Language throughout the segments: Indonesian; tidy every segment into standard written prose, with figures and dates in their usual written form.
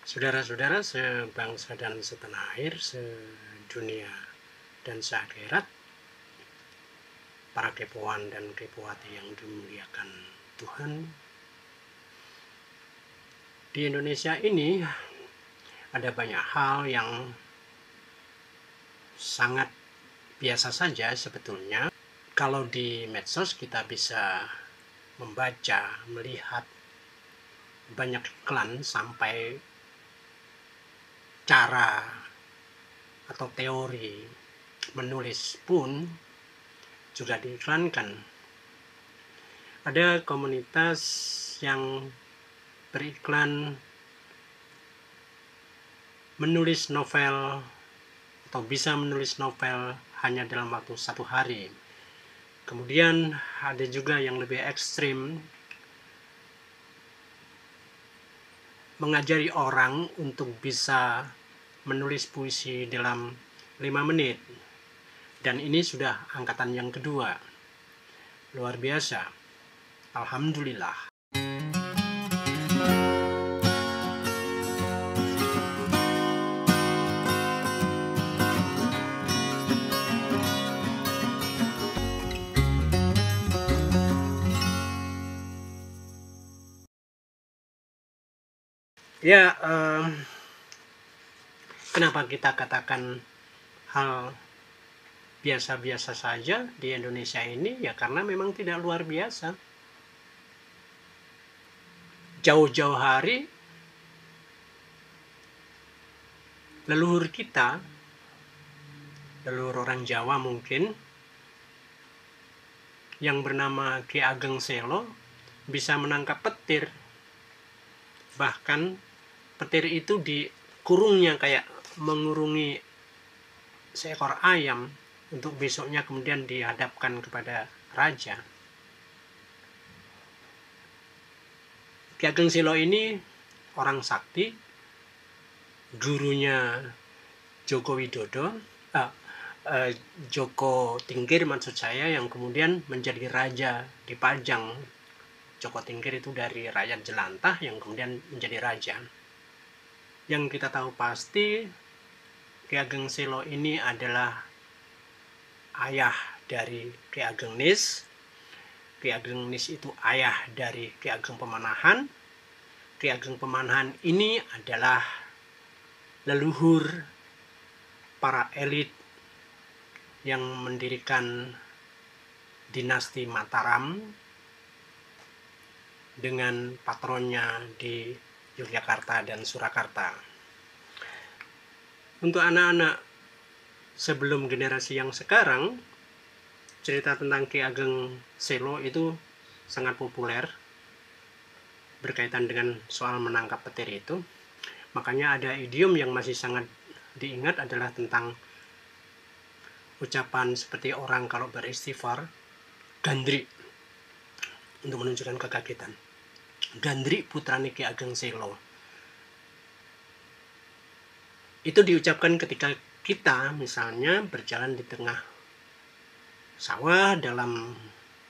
Saudara-saudara sebangsa dan setanah air, sedunia dan seakhirat, para kepoan dan kepoati yang dimuliakan Tuhan. Di Indonesia ini ada banyak hal yang sangat biasa saja sebetulnya. Kalau di medsos kita bisa membaca, melihat banyak iklan sampai cara atau teori menulis pun juga diiklankan. Ada komunitas yang beriklan menulis novel atau bisa menulis novel hanya dalam waktu 1 hari. Kemudian ada juga yang lebih ekstrim, mengajari orang untuk bisa menulis puisi dalam 5 menit. Dan ini sudah angkatan yang kedua. Luar biasa. Alhamdulillah. Ya, kenapa kita katakan hal biasa-biasa saja di Indonesia ini? Ya karena memang tidak luar biasa. Jauh-jauh hari leluhur kita, leluhur orang Jawa mungkin, yang bernama Ki Ageng Selo bisa menangkap petir. Bahkan petir itu dikurungnya kayak mengurungi seekor ayam untuk besoknya kemudian dihadapkan kepada raja. Ki Ageng Selo ini orang sakti, gurunya Joko Widodo, Joko Tingkir maksud saya, yang kemudian menjadi raja di Pajang. Joko Tingkir itu dari rakyat jelantah yang kemudian menjadi raja. Yang kita tahu pasti Ki Ageng Selo ini adalah ayah dari Ki Ageng Nis. Ki Ageng Nis itu ayah dari Ki Ageng Pemanahan. Ki Ageng Pemanahan ini adalah leluhur para elit yang mendirikan dinasti Mataram dengan patronnya di Yogyakarta dan Surakarta. Untuk anak-anak sebelum generasi yang sekarang, cerita tentang Ki Ageng Selo itu sangat populer berkaitan dengan soal menangkap petir itu. Makanya ada idiom yang masih sangat diingat adalah tentang ucapan seperti orang kalau beristighfar, gandri, untuk menunjukkan kekagetan. Gandri putrane Ki Ageng Selo. Itu diucapkan ketika kita misalnya berjalan di tengah sawah dalam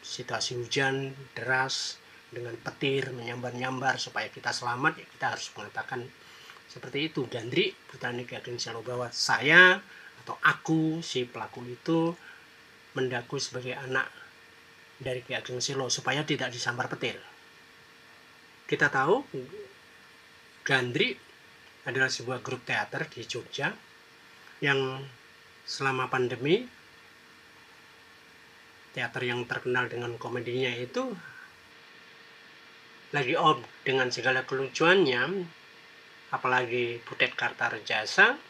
situasi hujan deras dengan petir menyambar-nyambar supaya kita selamat, ya kita harus mengatakan seperti itu. Gandri putrane Ki Ageng Selo, bahwa saya atau aku si pelaku itu mendaku sebagai anak dari Ki Ageng Selo supaya tidak disambar petir. Kita tahu Gandri adalah sebuah grup teater di Jogja yang selama pandemi, teater yang terkenal dengan komedinya itu lagi off dengan segala kelucuannya, apalagi Butet Kartarejasa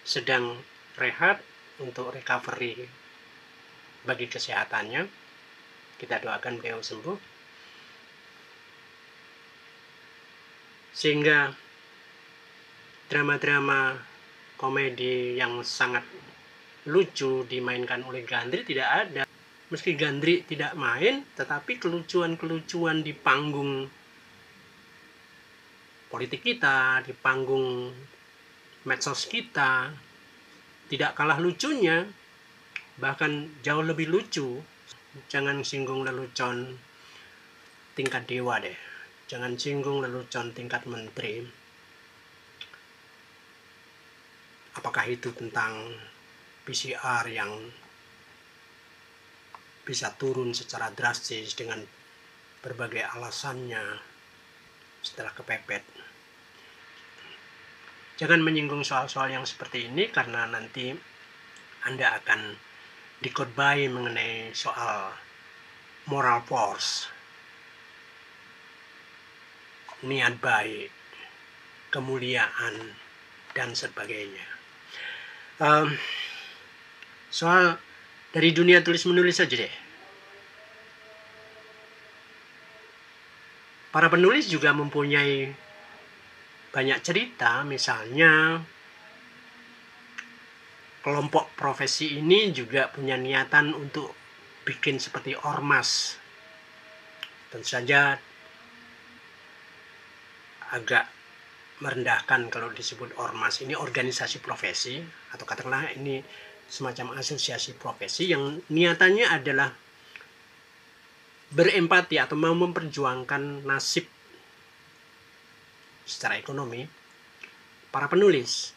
sedang rehat untuk recovery bagi kesehatannya. Kita doakan beliau sembuh. Sehingga drama-drama komedi yang sangat lucu dimainkan oleh Gandri tidak ada. Meski Gandri tidak main, tetapi kelucuan-kelucuan di panggung politik kita, di panggung medsos kita, tidak kalah lucunya, bahkan jauh lebih lucu. Jangan singgung lelucon tingkat dewa deh. Jangan singgung lelucon tingkat menteri. apakah itu tentang PCR yang bisa turun secara drastis dengan berbagai alasannya setelah kepepet. Jangan menyinggung soal-soal yang seperti ini karena nanti Anda akan dikhotbahi mengenai soal moral force, niat baik, kemuliaan, dan sebagainya. Soal dari dunia tulis-menulis saja deh. Para penulis juga mempunyai banyak cerita, misalnya kelompok profesi ini juga punya niatan untuk bikin seperti ormas. Tentu saja agak merendahkan kalau disebut ormas. Ini organisasi profesi, atau katakanlah ini semacam asosiasi profesi yang niatannya adalah berempati atau mau memperjuangkan nasib secara ekonomi para penulis.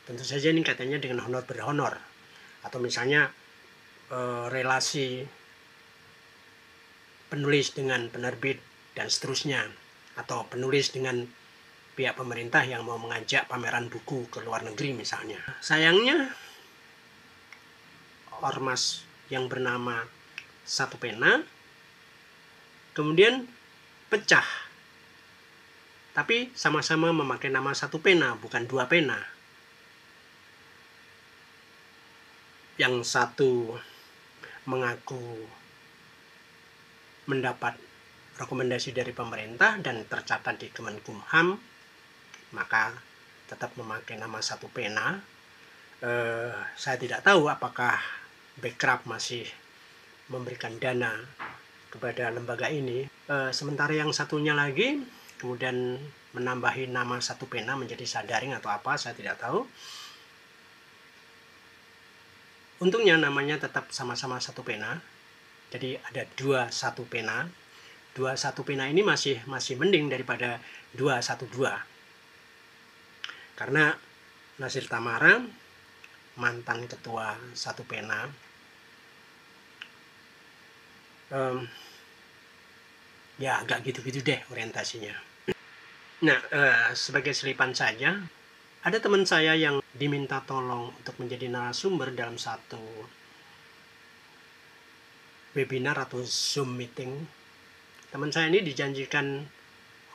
Tentu saja ini katanya dengan honor berhonor, atau misalnya relasi penulis dengan penerbit dan seterusnya, atau penulis dengan pihak pemerintah yang mau mengajak pameran buku ke luar negeri misalnya. Sayangnya ormas yang bernama Satu Pena kemudian pecah, tapi sama-sama memakai nama Satu Pena, bukan Dua Pena. Yang satu mengaku mendapat rekomendasi dari pemerintah dan tercatat di Kemenkumham, maka tetap memakai nama Satu Pena. Saya tidak tahu apakah Bekraf masih memberikan dana kepada lembaga ini. Sementara yang satunya lagi kemudian menambahi nama Satu Pena menjadi Sadaring atau apa, saya tidak tahu. Untungnya namanya tetap sama-sama Satu Pena. Jadi ada Dua Satu Pena. Dua Satu Pena ini masih mending daripada 212. Karena Nasir Tamara, mantan ketua Satu Pena, ya agak gitu-gitu deh orientasinya. Nah, sebagai selipan saja, ada teman saya yang diminta tolong untuk menjadi narasumber dalam satu webinar atau Zoom meeting. Teman saya ini dijanjikan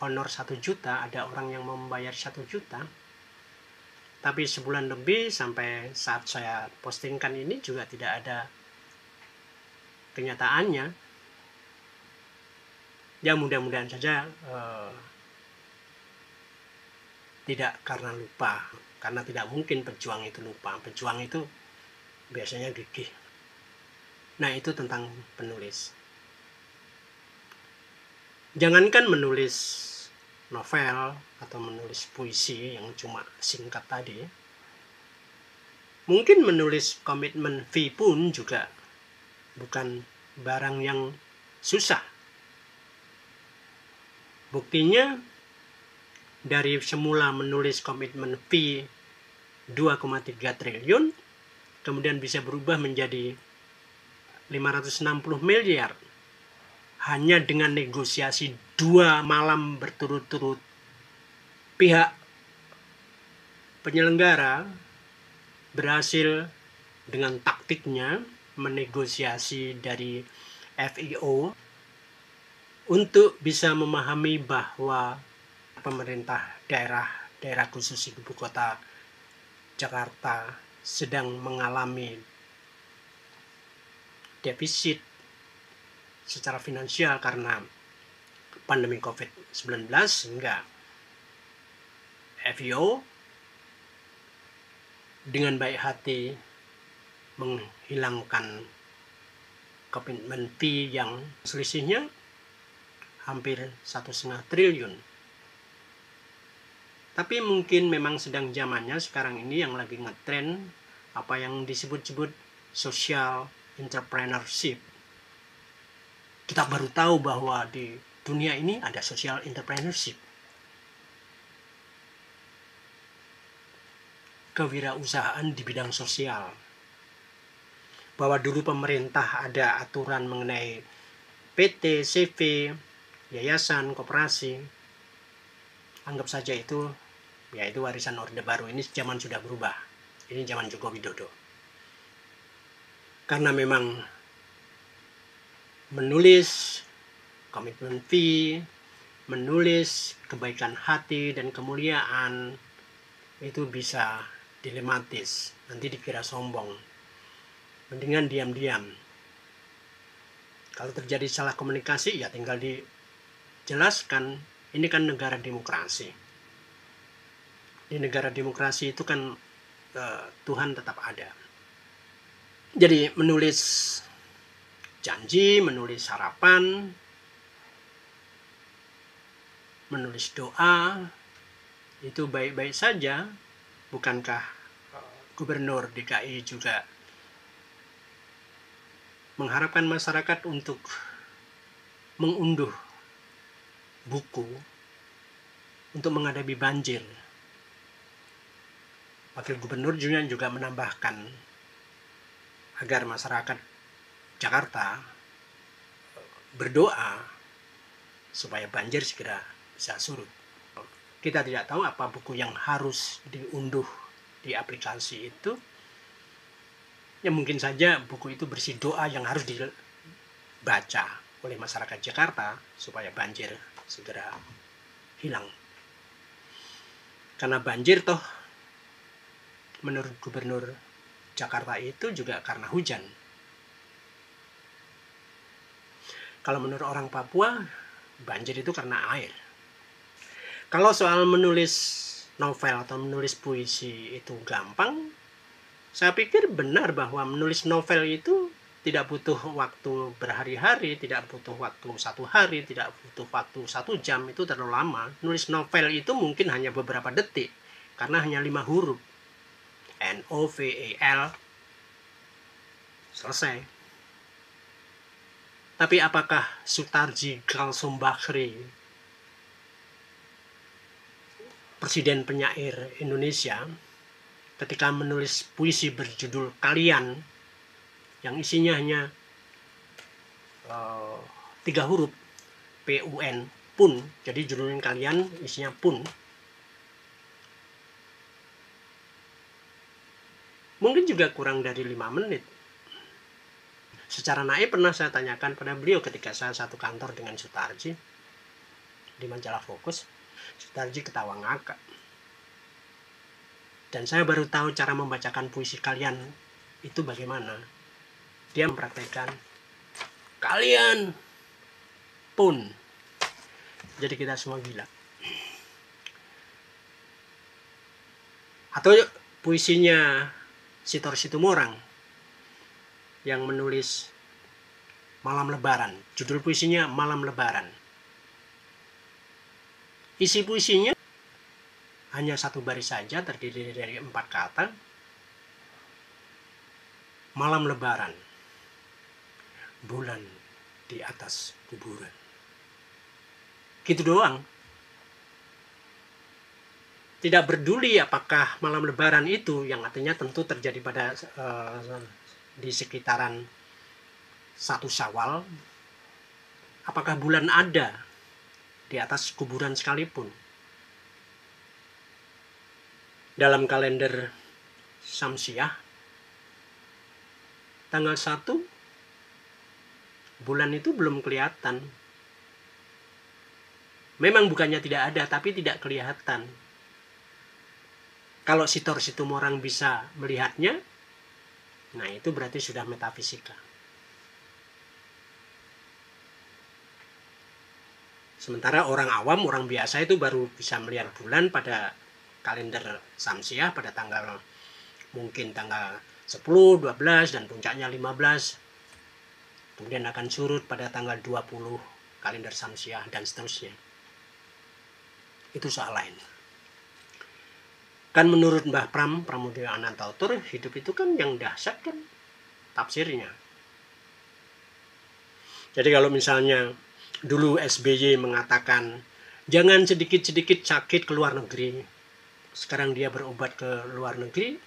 honor 1 juta, ada orang yang mau membayar 1 juta. Tapi sebulan lebih sampai saat saya postingkan ini juga tidak ada kenyataannya. Ya mudah-mudahan saja tidak karena lupa, karena tidak mungkin pejuang itu lupa. Pejuang itu biasanya gigih. Nah, itu tentang penulis. Jangankan menulis novel atau menulis puisi yang cuma singkat tadi, mungkin menulis komitmen fee pun juga bukan barang yang susah. Buktinya dari semula menulis komitmen fee 2,3 triliun kemudian bisa berubah menjadi 560 miliar hanya dengan negosiasi 2 malam berturut-turut. Pihak penyelenggara berhasil dengan taktiknya menegosiasi dari FIO untuk bisa memahami bahwa pemerintah daerah khusus ibu kota Jakarta sedang mengalami defisit secara finansial karena pandemi COVID-19, sehingga FIO dengan baik hati menghilangkan komitmen fee yang selisihnya hampir 1,5 triliun. Tapi mungkin memang sedang zamannya sekarang ini yang lagi ngetren apa yang disebut-sebut social entrepreneurship. Kita baru tahu bahwa di dunia ini ada social entrepreneurship. kewirausahaan di bidang sosial. Bahwa dulu pemerintah ada aturan mengenai PT, CV, yayasan, koperasi. Anggap saja itu, yaitu warisan Orde Baru. Ini zaman sudah berubah. Ini zaman Joko Widodo. Karena memang menulis komitmen fee, menulis kebaikan hati dan kemuliaan, itu bisa dilematis. Nanti dikira sombong. Mendingan diam-diam. Kalau terjadi salah komunikasi, ya tinggal dijelaskan. Ini kan negara demokrasi. Di negara demokrasi itu kan Tuhan tetap ada. Jadi menulis janji, menulis harapan, menulis doa, itu baik-baik saja. Bukankah Gubernur DKI juga mengharapkan masyarakat untuk mengunduh buku untuk menghadapi banjir. Wakil Gubernur juga menambahkan agar masyarakat Jakarta berdoa supaya banjir segera bisa surut. Kita tidak tahu apa buku yang harus diunduh di aplikasi itu. Ya mungkin saja buku itu berisi doa yang harus dibaca oleh masyarakat Jakarta supaya banjir segera hilang. Karena banjir toh menurut Gubernur Jakarta itu juga karena hujan. Kalau menurut orang Papua, banjir itu karena air. Kalau soal menulis novel atau menulis puisi itu gampang, saya pikir benar bahwa menulis novel itu tidak butuh waktu berhari-hari, tidak butuh waktu 1 hari, tidak butuh waktu 1 jam, itu terlalu lama. Nulis novel itu mungkin hanya beberapa detik, karena hanya 5 huruf. NOVEL. Selesai. Tapi apakah Soetardji Khalsombachri, Presiden penyair Indonesia, ketika menulis puisi berjudul Kalian, yang isinya hanya 3 huruf, PUN, pun, jadi judulnya Kalian, isinya pun, mungkin juga kurang dari 5 menit. Secara naif pernah saya tanyakan pada beliau ketika saya satu kantor dengan Soetardji di majalah Fokus. Soetardji ketawa ngakak. Dan saya baru tahu cara membacakan puisi Kalian itu bagaimana. Dia mempraktekkan Kalian pun. Jadi kita semua gila. Atau puisinya Sitor Situmorang yang menulis Malam Lebaran. Judul puisinya Malam Lebaran. Isi puisinya hanya 1 baris saja, terdiri dari 4 kata. Malam Lebaran, bulan di atas kuburan. Gitu doang. Tidak peduli apakah malam Lebaran itu, yang artinya tentu terjadi pada di sekitaran 1 Syawal, apakah bulan ada di atas kuburan sekalipun. Dalam kalender Syamsiah, tanggal 1 bulan itu belum kelihatan. Memang bukannya tidak ada, tapi tidak kelihatan. Kalau Sitor Situmorang bisa melihatnya, nah itu berarti sudah metafisika. Sementara orang awam, orang biasa itu baru bisa melihat bulan pada kalender Syamsiah pada tanggal mungkin tanggal 10, 12 dan puncaknya 15. Kemudian akan surut pada tanggal 20 kalender Syamsiah dan seterusnya. Itu soal lain. Kan menurut Mbah Pram Pramudia Anantautur, hidup itu kan yang dahsyat kan tafsirnya. Jadi kalau misalnya dulu SBY mengatakan jangan sedikit-sedikit sakit ke luar negeri, sekarang dia berobat ke luar negeri.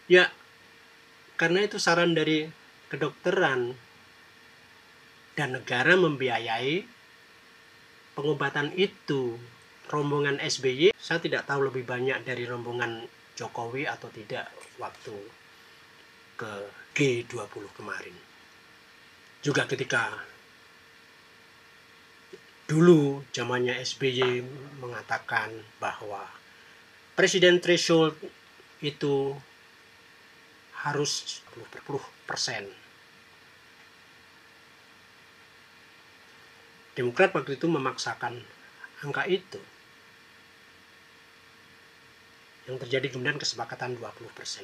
Ya, karena itu saran dari kedokteran dan negara membiayai pengobatan itu. Rombongan SBY, saya tidak tahu lebih banyak dari rombongan Jokowi atau tidak waktu ke G20 kemarin. Juga ketika dulu zamannya SBY mengatakan bahwa presiden threshold itu harus 10%. Demokrat waktu itu memaksakan angka itu. Yang terjadi kemudian kesepakatan 20%.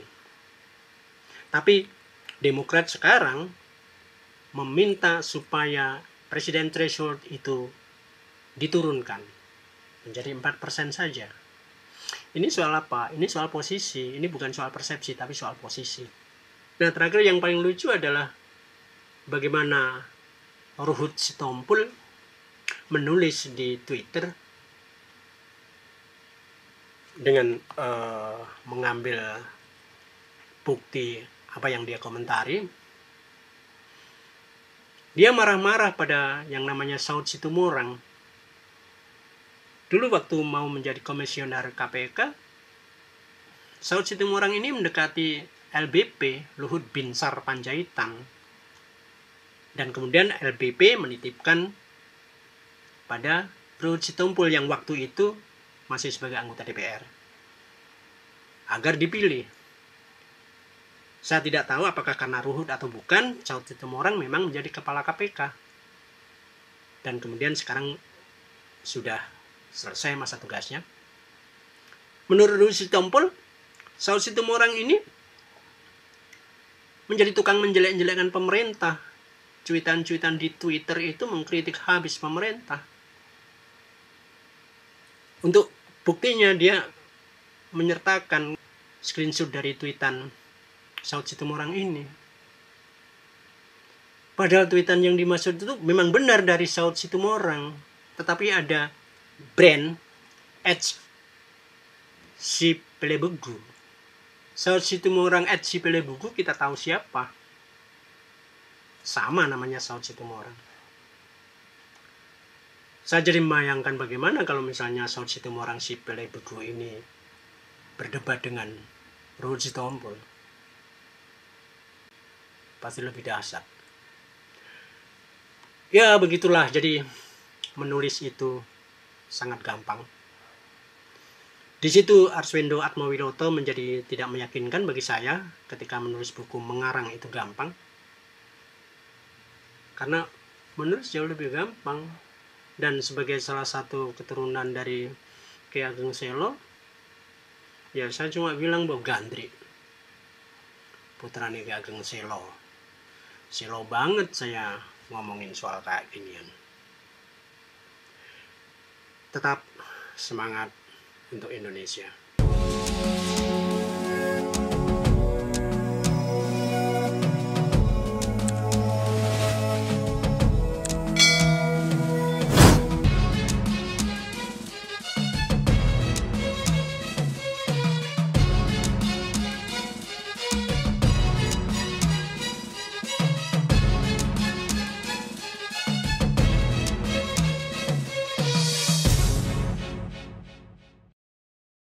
Tapi Demokrat sekarang meminta supaya presiden threshold itu diturunkan menjadi 4% saja. Ini soal apa? Ini soal posisi. Ini bukan soal persepsi, tapi soal posisi. Nah, terakhir yang paling lucu adalah bagaimana Ruhut Sitompul menulis di Twitter dengan mengambil bukti apa yang dia komentari. Dia marah-marah pada yang namanya Saud Situmorang. Dulu waktu mau menjadi komisioner KPK, Saud Situmorang ini mendekati LBP, Luhut Binsar Panjaitan. Dan kemudian LBP menitipkan pada Ruhut Sitompul yang waktu itu masih sebagai anggota DPR agar dipilih. Saya tidak tahu apakah karena Ruhut atau bukan, Saud Situmorang memang menjadi kepala KPK. Dan kemudian sekarang sudah selesai masa tugasnya. Menurut Ruhut Sitompul, Saud Situmorang ini menjadi tukang menjelek-jelekkan pemerintah. Cuitan-cuitan di Twitter itu mengkritik habis pemerintah. Untuk buktinya dia menyertakan screenshot dari tweetan Saud Situmorang ini. Padahal tweetan yang dimaksud itu memang benar dari Saud Situmorang, tetapi ada brand si Pelebugu. Saud Situmorang si Pelebugu kita tahu siapa. Sama namanya Saud Situmorang. Saya jadi membayangkan bagaimana kalau misalnya Saud Situmorang si Pelebugu ini berdebat dengan Ruhut Sitompul. Pasti lebih dahsyat. Ya begitulah, jadi menulis itu sangat gampang. Di situ Arswendo Atmawiloto menjadi tidak meyakinkan bagi saya ketika menulis buku Mengarang itu gampang. Karena menulis jauh lebih gampang. Dan sebagai salah satu keturunan dari Ki Ageng Selo, ya saya cuma bilang bahwa Gandri putrane Ki Ageng Selo. Selo banget saya ngomongin soal kayak ginian. Tetap semangat untuk Indonesia.